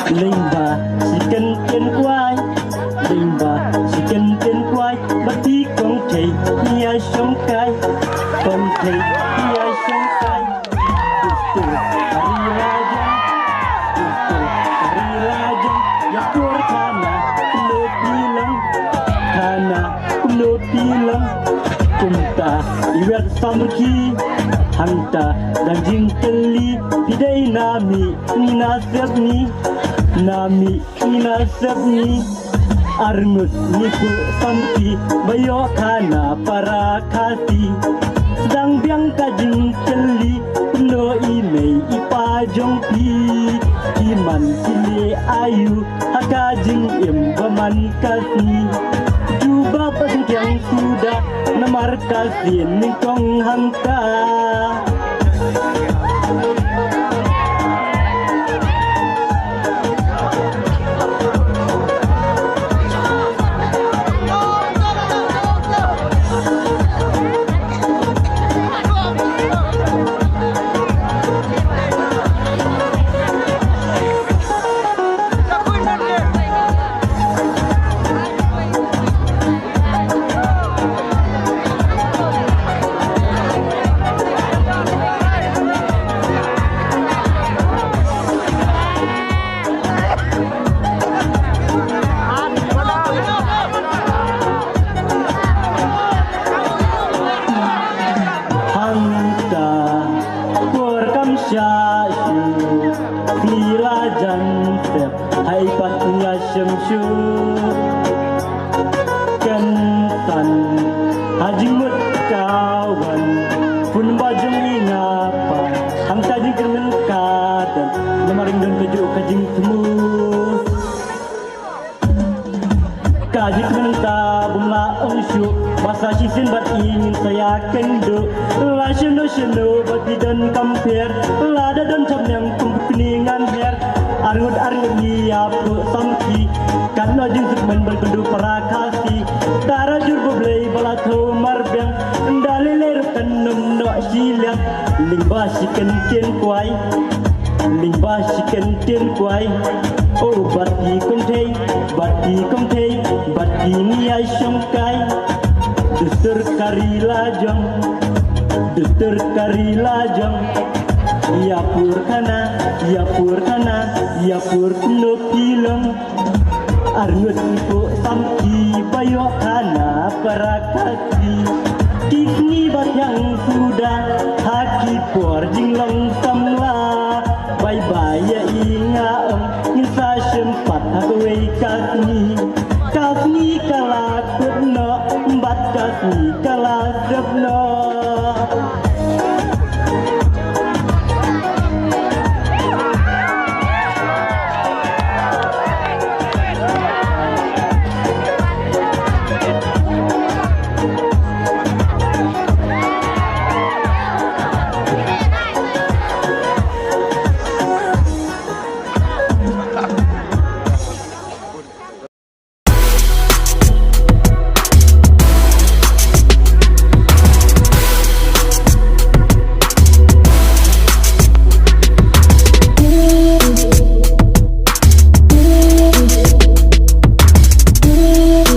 Limba si ken ken quay Limba si ken ken quay Bất tí con thầy Ni ai sống cay Con thầy Ni ai sống cay Tustu hari rajang Tustu hari rajang Yakur kana Kuno bilang Kana kuno bilang Kumta iwet samki Hanta dan jingkeli Pidai nami Ni nasib ni Nami ni nasib ni Arngut niku samki Bayo kana para kasi Sedang biang kajing keli Penuh imei ipajong pi Iman kili ayu Hakajing im baman kasi Cuba pasang sudah Namar kasi Ningkong hanta Hai patnya syamsyu Kentan Haji mut kawan Pun bajang ingapa Hang tadi kermen kadan Lemaring dan keju kajing temu Kajik menta bunga ungsyu Basa sisin bat ingin saya kendo La syeno bati dan kamper Lada dan camnyang kuningan her Arngut ni apu samki Karena jinsuk men berkendu para kasih Tara jurbu belai balatau marbiang Ndalilir kanum no siliang Lingba si kenten kuai Lingba si kenten kuai Oh bati kom thei Bati ni ai syongkai Dustur kari lajang Ya pur kuno pilang Arngut ipo samki Bayo kana para kasi Kikni bat yang sudah Haki por jinglang